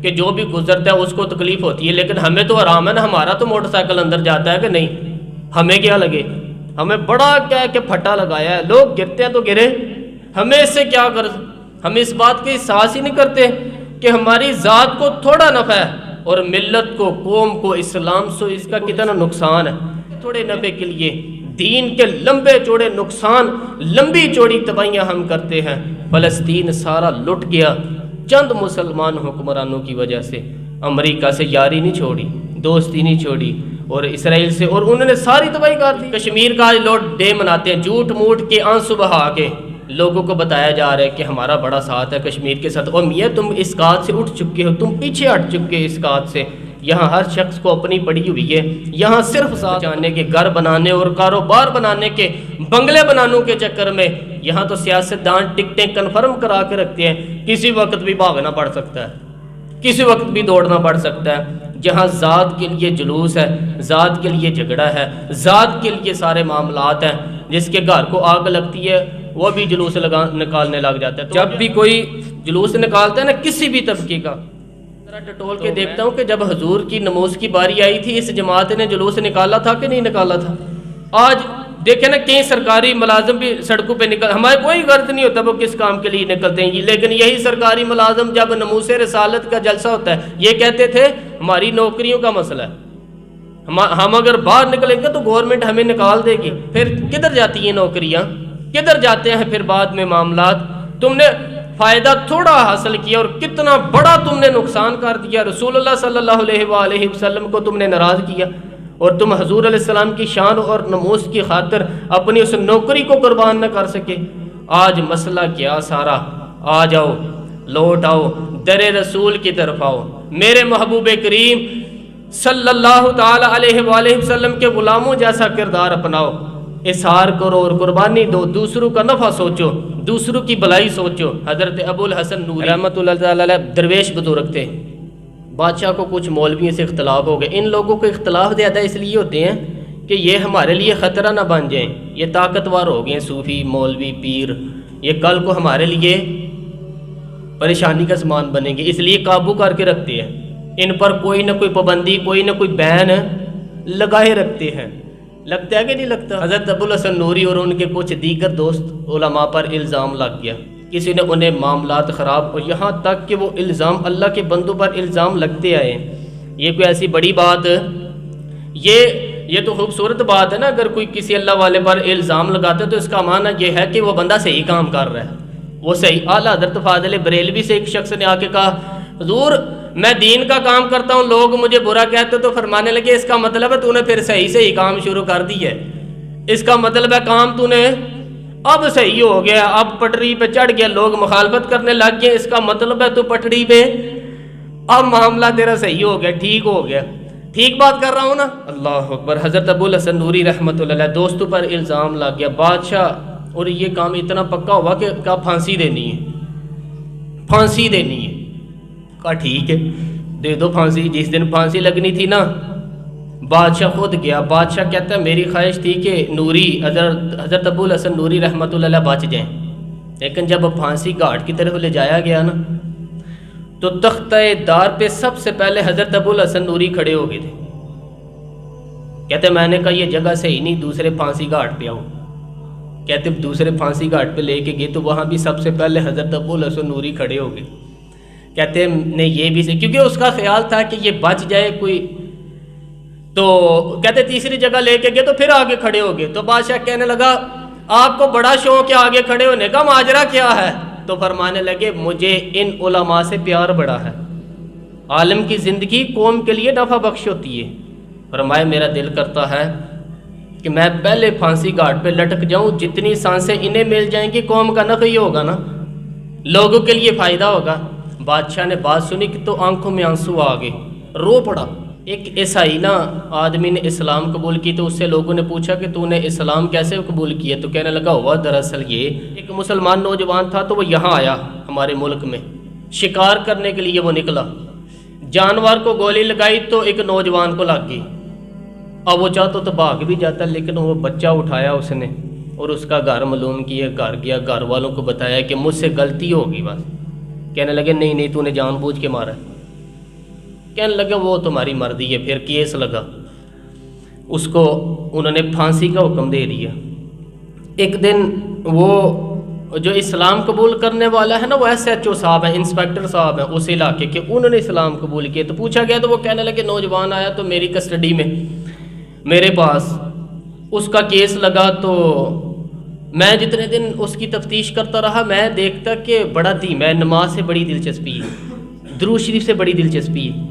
کہ جو بھی گزرتا ہے اس کو تکلیف ہوتی ہے، لیکن ہمیں تو آرام ہے نا، ہمارا تو موٹر سائیکل اندر جاتا ہے کہ نہیں، ہمیں کیا لگے؟ ہمیں بڑا کیا کہ پھٹا لگایا ہے، لوگ گرتے ہیں تو گرے، ہمیں اس سے کیا غرض؟ ہم اس بات کے احساس ہی نہیں کرتے کہ ہماری ذات کو تھوڑا نفع ہے اور ملت کو، قوم کو، اسلام سے اس کا کتنا نقصان ہے۔ تھوڑے نفع کے لیے دین کے لمبے چوڑے نقصان، لمبی چوڑی تباہیاں ہم کرتے ہیں۔ فلسطین سارا لٹ گیا چند مسلمان حکمرانوں کی وجہ سے۔ امریکہ سے یاری نہیں چھوڑی، دوستی نہیں چھوڑی، اور اسرائیل سے، اور انہوں نے ساری تباہی کر دی۔ کشمیر کا آج لوگ ڈے مناتے ہیں، جھوٹ موٹ کے آنسو بہا کے لوگوں کو بتایا جا رہا ہے کہ ہمارا بڑا ساتھ ہے کشمیر کے ساتھ۔ اور میاں تم اس بات سے اٹھ چکے ہو، تم پیچھے ہٹ چکے اس بات سے۔ یہاں ہر شخص کو اپنی پڑی ہوئی ہے، یہاں صرف ساتھ جانے کے، گھر بنانے اور کاروبار بنانے کے، بنگلے بنانوں کے چکر میں یہاں تو سیاستدان ٹکٹیں کنفرم کرا کے رکھتے ہیں، کسی وقت بھی بھاگنا پڑ سکتا ہے، کسی وقت بھی دوڑنا پڑ سکتا ہے۔ جہاں ذات کے لیے جلوس ہے، ذات کے لیے جھگڑا ہے، ذات کے لیے سارے معاملات ہیں، جس کے گھر کو آگ لگتی ہے وہ بھی جلوس نکالنے لگ جاتا ہے۔ جب بھی کوئی جلوس نکالتا ہے نا کسی بھی طبقے کا، ذرا ٹٹول کے دیکھتا ہوں کہ جب حضور کی نماز کی باری آئی تھی اس جماعت نے جلوس نکالا تھا کہ نہیں نکالا تھا؟ آج دیکھیں نا کئی سرکاری ملازم بھی سڑکوں پہ نکل، ہمارے کوئی غرض نہیں ہوتا وہ کس کام کے لیے نکلتے ہیں، لیکن یہی سرکاری ملازم جب نموز رسالت کا جلسہ ہوتا ہے یہ کہتے تھے ہماری نوکریوں کا مسئلہ ہے، ہم اگر باہر نکلیں گے تو گورنمنٹ ہمیں نکال دے گی۔ پھر کدھر جاتی ہیں نوکریاں، کدھر جاتے ہیں پھر بعد میں معاملات؟ تم نے فائدہ تھوڑا حاصل کیا اور کتنا بڑا تم نے نقصان کر دیا۔ رسول اللہ صلی اللہ علیہ وآلہ وسلم کو تم نے ناراض کیا، اور تم حضور علیہ السلام کی شان اور نموز کی خاطر اپنی اس نوکری کو قربان نہ کر سکے۔ آج مسئلہ کیا سارا؟ آ جاؤ، لوٹ آؤ، در رسول کی طرف آؤ، میرے محبوب کریم صلی اللہ تعالی علیہ وآلہ وسلم کے غلاموں جیسا کردار اپناؤ، اظہار کرو اور قربانی دو، دوسروں کا نفع سوچو، دوسروں کی بھلائی سوچو۔ حضرت ابو الحسن نوری رحمۃ اللہ تعالی علیہ درویش بزرگ تھے، بادشاہ کو کچھ مولویوں سے اختلاف ہو گئے۔ ان لوگوں کو اختلاف زیادہ اس لیے ہوتے ہیں کہ یہ ہمارے لیے خطرہ نہ بن جائیں، یہ طاقتور ہو گئے صوفی، مولوی، پیر، یہ کل کو ہمارے لیے پریشانی کا سامان بنیں گے، اس لیے قابو کر کے رکھتے ہیں، ان پر کوئی نہ کوئی پابندی، کوئی نہ کوئی بین لگائے رکھتے ہیں۔ لگتا ہے کہ نہیں لگتا؟ حضرت ابو الحسن نوری اور ان کے کچھ دیگر دوست علماء پر الزام لگ گیا کسی نے انہیں معاملات خراب، اور یہاں تک کہ وہ الزام اللہ کے بندوں پر الزام لگتے آئے۔ یہ کوئی ایسی بڑی بات، یہ تو خوبصورت بات ہے نا، اگر کوئی کسی اللہ والے پر الزام لگاتا ہے تو اس کا معنی یہ ہے کہ وہ بندہ صحیح کام کر رہا ہے، وہ صحیح۔ اعلیٰ حضرت فاضل بریلوی سے ایک شخص نے آ کے کہا حضور میں دین کا کام کرتا ہوں، لوگ مجھے برا کہتے تو فرمانے لگے اس کا مطلب ہے تو نے پھر صحیح کام شروع کر دی ہے، اس کا مطلب ہے کام تو نے اب صحیح ہو گیا، اب پٹری پہ چڑھ گیا، لوگ مخالفت کرنے لگ گئے، اس کا مطلب ہے تو پٹری پہ اب معاملہ تیرا صحیح ہو گیا، ٹھیک ہو گیا۔ ٹھیک بات کر رہا ہوں نا؟ اللہ اکبر۔ حضرت ابو الحسن نوری رحمۃ اللہ علیہ دوستوں پر الزام لگ گیا، بادشاہ، اور یہ کام اتنا پکا ہوا کہ کہا پھانسی دینی ہے، پھانسی دینی ہے۔ کہا ٹھیک ہے دے دو پھانسی۔ جس دن پھانسی لگنی تھی نا، بادشاہ خود گیا۔ بادشاہ کہتا ہے میری خواہش تھی کہ نوری حضرت ابو الحسن نوری رحمۃ اللہ علیہ بچ جائیں، لیکن جب پھانسی گھاٹ کی طرف لے جایا گیا نا تو تختہ دار پہ سب سے پہلے حضرت ابو الحسن نوری کھڑے ہو گئے تھے۔ کہتے میں نے کہا یہ جگہ صحیح نہیں، دوسرے پھانسی گھاٹ پہ آؤ۔ کہتے دوسرے پھانسی گھاٹ پہ لے کے گئے تو وہاں بھی سب سے پہلے حضرت ابو الحسن نوری کھڑے ہو گئے۔ کہتے نے یہ بھی سے، کیونکہ اس کا خیال تھا کہ یہ بچ جائے کوئی، تو کہتے تیسری جگہ لے کے گئے تو پھر آگے کھڑے ہو گئے۔ تو بادشاہ کہنے لگا آپ کو بڑا شوق ہے آگے کھڑے ہونے کا، ماجرا کیا ہے؟ تو فرمانے لگے مجھے ان علماء سے پیار بڑا ہے، عالم کی زندگی قوم کے لیے نفع بخش ہوتی ہے۔ فرمایا میرا دل کرتا ہے کہ میں پہلے پھانسی گھاٹ پہ لٹک جاؤں، جتنی سانسیں انہیں مل جائیں گی قوم کا نفع ہی ہوگا نا، لوگوں کے لیے فائدہ ہوگا۔ بادشاہ نے بات سنی کہ تو آنکھوں میں آنسو آ گئے، رو پڑا۔ ایک عیسائی نا آدمی نے اسلام قبول کی تو اس سے لوگوں نے پوچھا کہ تو نے اسلام کیسے قبول کیا؟ تو کہنے لگا ہوا دراصل یہ ایک مسلمان نوجوان تھا تو وہ یہاں آیا ہمارے ملک میں، شکار کرنے کے لیے وہ نکلا، جانور کو گولی لگائی تو ایک نوجوان کو لگ گئی، اب وہ چاہتا تو بھاگ بھی جاتا، لیکن وہ بچہ اٹھایا اس نے اور اس کا گھر معلوم کیا، گھر گیا، گھر والوں کو بتایا کہ مجھ سے غلطی ہوگی بس۔ کہنے لگے نہیں تو نے جان بوجھ کے مارا۔ کہنے لگے وہ تمہاری مرضی ہے، پھر کیس لگا، اس کو انہوں نے پھانسی کا حکم دے دیا۔ ایک دن وہ جو اسلام قبول کرنے والا ہے نا، وہ SHO صاحب ہیں، انسپیکٹر صاحب ہیں اس علاقے کے، انہوں نے اسلام قبول کیا تو پوچھا گیا تو وہ کہنے لگے نوجوان آیا تو میری کسٹڈی میں میرے پاس، اس کا کیس لگا تو میں جتنے دن اس کی تفتیش کرتا رہا میں دیکھتا کہ بڑا میں نماز سے بڑی دلچسپی ہے، درود شریف سے بڑی دلچسپی ہے،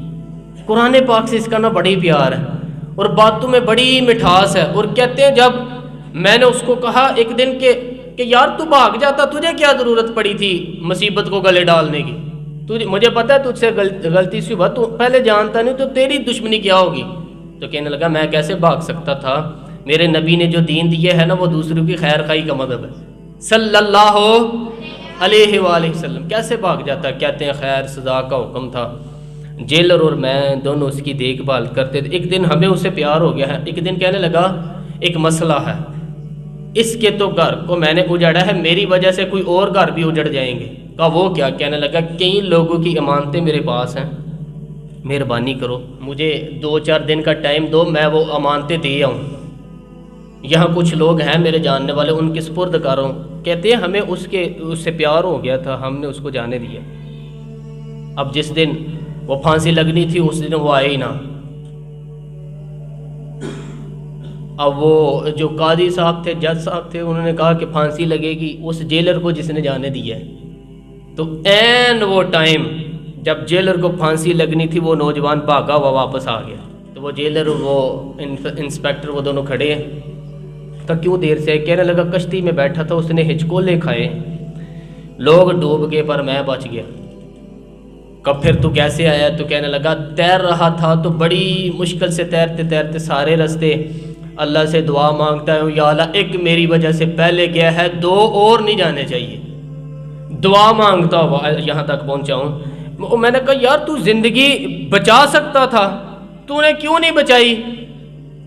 قرآن پاک سے اس کا نا بڑی پیار ہے اور باتوں میں بڑی مٹھاس ہے۔ اور کہتے ہیں جب میں نے اس کو کہا ایک دن کہ یار تو بھاگ جاتا، تجھے کیا ضرورت پڑی تھی مصیبت کو گلے ڈالنے کی، مجھے پتہ ہے تجھ سے غلطی سی ہوا، تو پہلے جانتا نہیں تو تیری دشمنی کیا ہوگی؟ تو کہنے لگا میں کیسے بھاگ سکتا تھا، میرے نبی نے جو دین دیا ہے نا وہ دوسروں کی خیر خواہی کا مذہب ہے صلی اللہ علیہ وآلہ وسلم، کیسے بھاگ جاتا؟ کہتے ہیں خیر سزا کا حکم تھا، جیلر اور میں دونوں اس کی دیکھ بھال کرتے تھے۔ ایک دن ہمیں اس سے پیار ہو گیا ہے، ایک دن کہنے لگا ایک مسئلہ ہے، اس کے تو گھر کو میں نے اجاڑا ہے، میری وجہ سے کوئی اور گھر بھی اجڑ جائیں گے۔ کہا وہ کیا؟ کہنے لگا کئی لوگوں کی امانتیں میرے پاس ہیں، مہربانی کرو مجھے 2-4 دن کا ٹائم دو، میں وہ امانتیں دے آؤں، یہاں کچھ لوگ ہیں میرے جاننے والے ان کے سپرد کر رہا ہوں۔ کہتے ہیں ہمیں اس سے پیار ہو گیا تھا، ہم نے اس کو جانے دیا۔ اب جس دن وہ پھانسی لگنی تھی اس دن وہ آئے ہی نہ۔ اب وہ جو قاضی صاحب تھے، جج صاحب تھے، انہوں نے کہا کہ پھانسی لگے گی اس جیلر کو جس نے جانے دیا ہے۔ تو این وہ ٹائم جب جیلر کو پھانسی لگنی تھی وہ نوجوان بھاگا ہوا واپس آ گیا۔ تو وہ جیلر وہ انسپیکٹر وہ دونوں کھڑے ہیں، تو کیوں دیر سے؟ کہنے لگا کشتی میں بیٹھا تھا، اس نے ہچکولے کھائے، لوگ ڈوب گئے پر میں بچ گیا۔ کب پھر تو کیسے آیا؟ تو کہنے لگا تیر رہا تھا تو بڑی مشکل سے تیرتے تیرتے سارے رستے اللہ سے دعا مانگتا ہے یا اللہ ایک میری وجہ سے پہلے گیا ہے، 2 اور نہیں جانے چاہیے، دعا مانگتا ہوا یہاں تک پہنچا ہوں۔ میں نے کہا یار تو زندگی بچا سکتا تھا، تو نے کیوں نہیں بچائی؟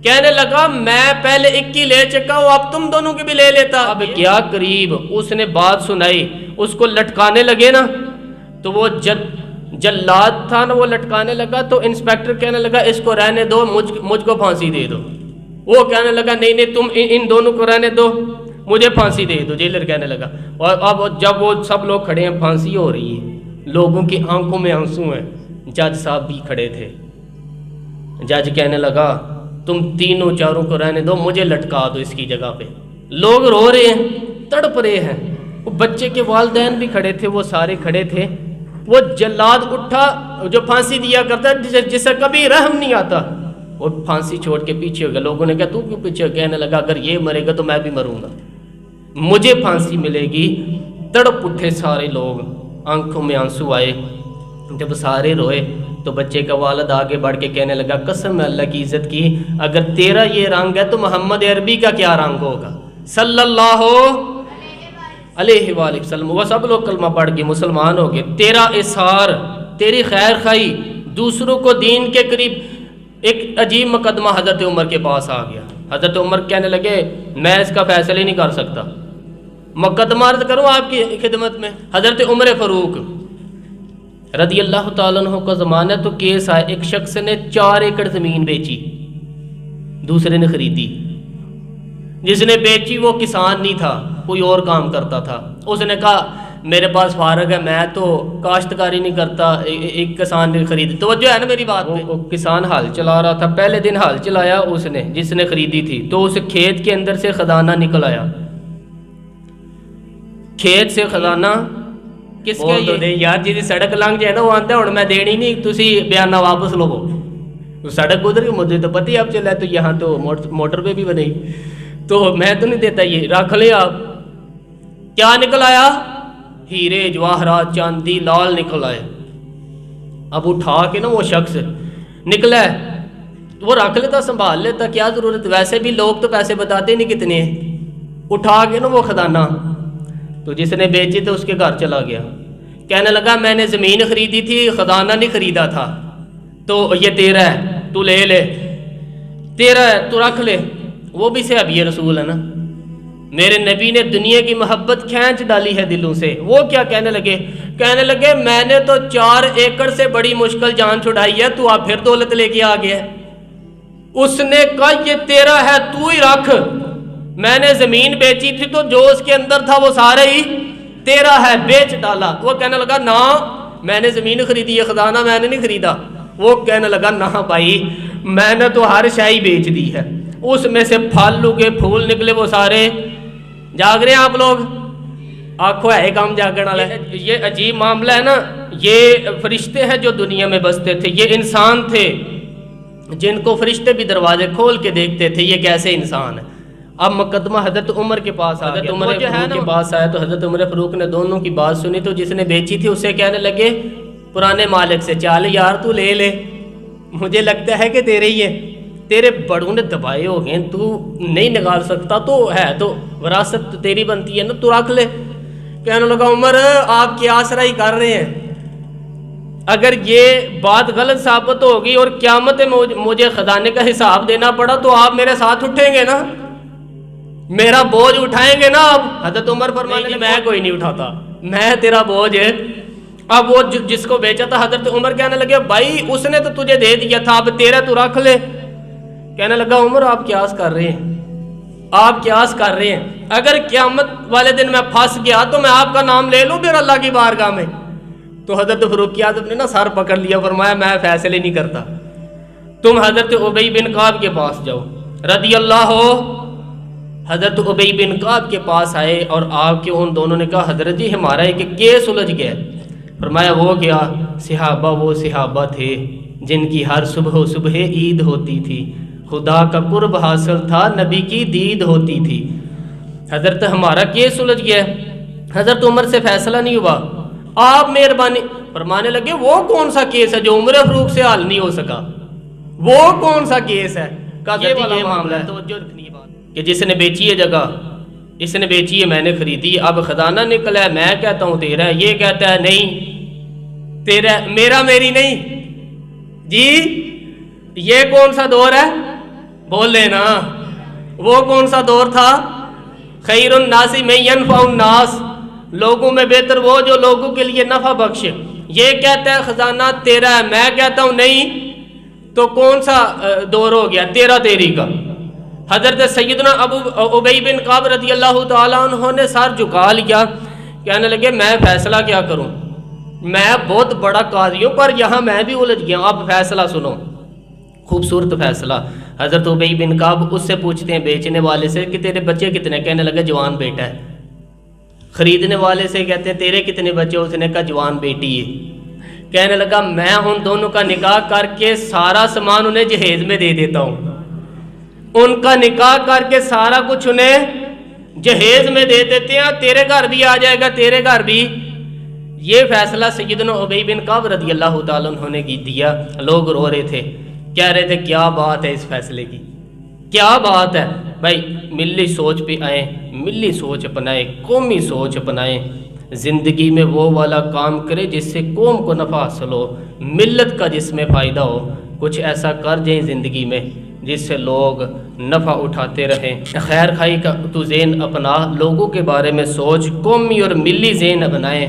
کہنے لگا میں پہلے 1 کی لے چکا ہوں، اب تم دونوں کی بھی لے لیتا۔ اب کیا قریب اس نے بات سنائی، اس کو لٹکانے لگے نا، تو وہ جلاد تھا نا وہ لٹکانے لگا، تو انسپیکٹر کہنے لگا اس کو رہنے دو، مجھ کو پھانسی دے دو۔ وہ کہنے لگا نہیں تم ان دونوں کو رہنے دو، مجھے پھانسی دے دو، جیلر کہنے لگا۔ اور اب جب وہ سب لوگ کھڑے ہیں، پھانسی ہو رہی ہے، لوگوں کی آنکھوں میں آنسو ہیں، جج صاحب بھی کھڑے تھے۔ جج کہنے لگا تم تینوں چاروں کو رہنے دو، مجھے لٹکا دو اس کی جگہ پہ۔ لوگ رو رہے ہیں، تڑپ رہے ہیں، وہ بچے کے والدین بھی کھڑے تھے، وہ سارے کھڑے تھے۔ وہ جلاد اٹھا جو پھانسی دیا کرتا ہے، جسے کبھی رحم نہیں آتا، وہ پھانسی چھوڑ کے پیچھے ہو گیا۔ لوگوں نے کہا تو کیوں پیچھے؟ کہنے لگا اگر یہ مرے گا تو میں بھی مروں گا، مجھے پھانسی ملے گی۔ تڑپ اٹھے سارے لوگ، آنکھوں میں آنسو آئے۔ جب سارے روئے تو بچے کا والد آگے بڑھ کے کہنے لگا قسم ہے اللہ کی عزت کی، اگر تیرا یہ رنگ ہے تو محمد عربی کا کیا رنگ ہوگا صلی اللہ علیہ وآلہ وسلم۔ وہ سب لوگ کلمہ پڑھ کے مسلمان ہو گئے۔ تیرا اثار، تیری خیر خواہی، دوسروں کو دین کے قریب۔ ایک عجیب مقدمہ حضرت عمر کے پاس آ گیا۔ حضرت عمر کہنے لگے میں اس کا فیصلہ ہی نہیں کر سکتا، مقدمہ عرض کروں آپ کی خدمت میں۔ حضرت عمر فاروق رضی اللہ تعالیٰ عنہ کا زمانہ تو کیس آئے، ایک شخص نے 4 ایکڑ زمین بیچی، دوسرے نے خریدی۔ جس نے بیچی وہ کسان نہیں تھا، کوئی اور کام کرتا تھا۔ اس نے کہا میرے پاس فارغ ہے، میں تو کاشتکاری نہیں کرتا، ایک کسان نے خریدی۔ توجہ ہے نا میری بات پہ؟ وہ کسان ہل چلا رہا تھا، پہلے دن ہل چلایا اس نے جس نے خریدی تھی، تو اس کھیت کے اندر سے خزانہ نکل آیا۔ کھیت سے خزانہ کس کا یہ یار جی سڑک لنگ جائے نا وہ آتا ہے ہوں میں دینی نہیں، تسی بیانہ واپس لو۔ سڑک گزر گئی، مجھے تو پتہ ہی اب چلا ہے، تو یہاں تو موٹر پہ بھی بنے، تو میں تو نہیں دیتا، یہ رکھ لیں آپ۔ کیا نکل آیا؟ ہیرے جواہرات چاندی لال نکل آئے۔ اب اٹھا کے نا وہ شخص نکلا ہے، وہ رکھ لیتا سنبھال لیتا، کیا ضرورت، ویسے بھی لوگ تو پیسے بتاتے نہیں کتنے ہیں۔ اٹھا کے نا وہ خزانہ، تو جس نے بیچی تھے اس کے گھر چلا گیا، کہنے لگا میں نے زمین خریدی تھی، خزانہ نہیں خریدا تھا، تو یہ تیرا ہے، تو لے لے، تیرا ہے تو رکھ لے۔ وہ بھی صحابی رسول ہے نا، میرے نبی نے دنیا کی محبت کھینچ ڈالی ہے دلوں سے۔ وہ کیا کہنے لگے میں نے تو 4 ایکڑ سے بڑی مشکل جان چھڑائی ہے، تو آپ پھر دولت لے کے آ گیا۔ اس نے کہا یہ تیرا ہے تو ہی رکھ، میں نے زمین بیچی تھی تو جو اس کے اندر تھا وہ سارے ہی تیرا ہے، بیچ ڈالا۔ وہ کہنے لگا نا میں نے زمین خریدی ہے، خزانہ میں نے نہیں خریدا۔ وہ کہنے لگا نا بھائی میں نے تو ہر شے بیچ دی ہے، اس میں سے پھل کے پھول نکلے وہ سارے۔ جاگ رہے ہیں آپ لوگ؟ آنکھوں ہے کام جاگنے والا ہے۔ یہ عجیب معاملہ ہے نا، یہ فرشتے ہیں جو دنیا میں بستے تھے، یہ انسان تھے جن کو فرشتے بھی دروازے کھول کے دیکھتے تھے یہ کیسے انسان ہے۔ اب مقدمہ حضرت عمر کے پاس آ گیا، حضرت عمر فاروق کے پاس آیا تو حضرت عمر فاروق نے دونوں کی بات سنی، تو جس نے بیچی تھی اسے کہنے لگے پرانے مالک سے چال یار تو لے لے، مجھے لگتا ہے کہ تیرے ہی ہے، تیرے بڑوں نے دبائے ہو گئے، تو نہیں نکال سکتا، تو ہے تو وراثت تو تیری بنتی ہے نا، تو رکھ لے۔ کہنے لگا عمر آپ کی آسرائی کر رہے ہیں، اگر یہ بات غلط ثابت ہوگی اور قیامت میں مجھے خزانے کا حساب دینا پڑا تو آپ میرے ساتھ اٹھیں گے نا، میرا بوجھ اٹھائیں گے نا آپ؟ حضرت عمر فرمانے لگے میں کوئی نہیں اٹھاتا، میں تیرا بوجھ ہے۔ اب وہ جس کو بیچا تھا حضرت عمر کہنے لگے بھائی اس نے تو تجھے دے دیا تھا، اب تیرا تو رکھ لے۔ کہنے لگا عمر آپ قیاس کر رہے ہیں، آپ قیاس کر رہے ہیں، اگر قیامت والے دن میں پھنس گیا تو میں آپ کا نام لے لوں پھر اللہ کی بارگاہ میں؟ تو حضرت فاروق اعظم نے نا سر پکڑ لیا، فرمایا میں فیصلے نہیں کرتا، تم حضرت ابی بن کعب کے پاس جاؤ رضی اللہ ہو۔ حضرت ابی بن کعب کے پاس آئے اور آپ کے ان دونوں نے کہا حضرت جی ہمارا ایک کیس سلجھ گیا۔ فرمایا وہ کیا؟ صحابہ وہ صحابہ تھے جن کی ہر صبح و صبح عید ہوتی تھی، خدا کا قرب حاصل تھا، نبی کی دید ہوتی تھی۔ حضرت ہمارا کیس سلجھ گیا، حضرت عمر سے فیصلہ نہیں ہوا، آپ مہربانی فرمانے لگے وہ کون سا کیس ہے جو عمر فاروق سے حل نہیں ہو سکا؟ وہ کون سا کیس ہے؟ یہ معاملہ ہے توجہ رکھنی بات کہ جس نے بیچی ہے جگہ، اس نے بیچی ہے میں نے خریدی، اب خزانہ نکلا ہے، میں کہتا ہوں تیرا ہے، یہ کہتا ہے نہیں تیرا، میرا میری نہیں جی۔ یہ کون سا دور ہے؟ بول لینا وہ کون سا دور تھا؟ خیر الناس من ینفع الناس، لوگوں میں بہتر وہ جو لوگوں کے لیے نفع بخش۔ یہ کہتا ہے خزانہ تیرا ہے، میں کہتا ہوں نہیں، تو کون سا دور ہو گیا؟ تیرا تیری کا۔ حضرت سیدنا ابو ابی بن کعب رضی اللہ تعالیٰ عنہ نے سر جھکا لیا، کہنے لگے میں فیصلہ کیا کروں، میں بہت بڑا قاضی ہوں پر یہاں میں بھی الجھ گیا ہوں، آپ فیصلہ سنو۔ خوبصورت فیصلہ۔ حضرت ابی بن کعب اس سے پوچھتے ہیں بیچنے والے سے کہ تیرے بچے کتنے، کہنے لگے جوان بیٹا ہے۔ خریدنے والے سے کہتے ہیں تیرے کتنے بچے، اس نے کہا جوان بیٹی ہے۔ کہنے لگا میں ان دونوں کا نکاح کر کے سارا سامان انہیں جہیز میں دے دیتا ہوں، ان کا نکاح کر کے سارا کچھ انہیں جہیز میں دے دیتے ہیں، تیرے گھر بھی آ جائے گا، تیرے گھر بھی۔ یہ فیصلہ سیدنا ابی بن کعب رضی اللہ تعالیٰ عنہ نے دیا۔ لوگ رو رہے تھے، کہہ رہے تھے کیا بات ہے اس فیصلے کی، کیا بات ہے۔ بھائی ملی سوچ پہ آئیں، ملی سوچ اپنائیں، قومی سوچ اپنائیں، زندگی میں وہ والا کام کرے جس سے قوم کو نفع حاصل ہو، ملت کا جس میں فائدہ ہو۔ کچھ ایسا کر جائیں زندگی میں جس سے لوگ نفع اٹھاتے رہیں۔ خیر خائی کا تو ذہن اپنا، لوگوں کے بارے میں سوچ، قومی اور ملی ذہن بنائیں،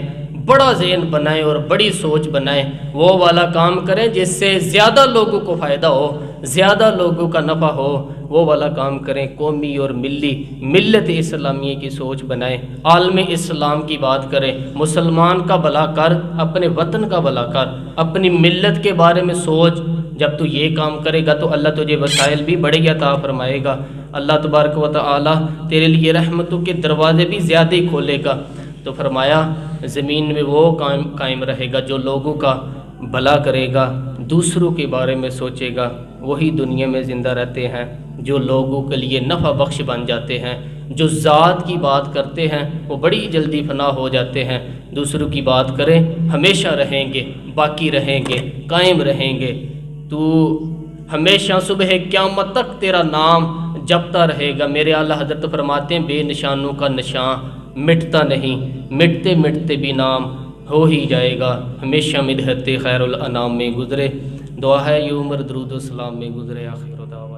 بڑا ذہن بنائیں اور بڑی سوچ بنائیں، وہ والا کام کریں جس سے زیادہ لوگوں کو فائدہ ہو، زیادہ لوگوں کا نفع ہو، وہ والا کام کریں۔ قومی اور ملت اسلامیہ کی سوچ بنائیں، عالم اسلام کی بات کریں، مسلمان کا بھلا کر، اپنے وطن کا بھلا کر، اپنی ملت کے بارے میں سوچ۔ جب تو یہ کام کرے گا تو اللہ تجھے وسائل بھی بڑے عطا فرمائے گا، اللہ تبارک و تعالی تیرے لیے رحمتوں کے دروازے بھی زیادہ ہی کھولے گا۔ تو فرمایا زمین میں وہ قائم رہے گا جو لوگوں کا بھلا کرے گا، دوسروں کے بارے میں سوچے گا، وہی دنیا میں زندہ رہتے ہیں، جو لوگوں کے لیے نفع بخش بن جاتے ہیں۔ جو ذات کی بات کرتے ہیں وہ بڑی جلدی فنا ہو جاتے ہیں، دوسروں کی بات کریں ہمیشہ رہیں گے، باقی رہیں گے، قائم رہیں گے۔ تو ہمیشہ صبح قیامت تک تیرا نام جپتا رہے گا۔ میرے اعلیٰ حضرت فرماتے ہیں بے نشانوں کا نشان مٹتا نہیں، مٹتے مٹتے بھی نام ہو ہی جائے گا۔ ہمیشہ مدحت خیر الانام میں گزرے، دعا ہے یہ عمر درود و سلام میں گزرے۔ آخر دعوانا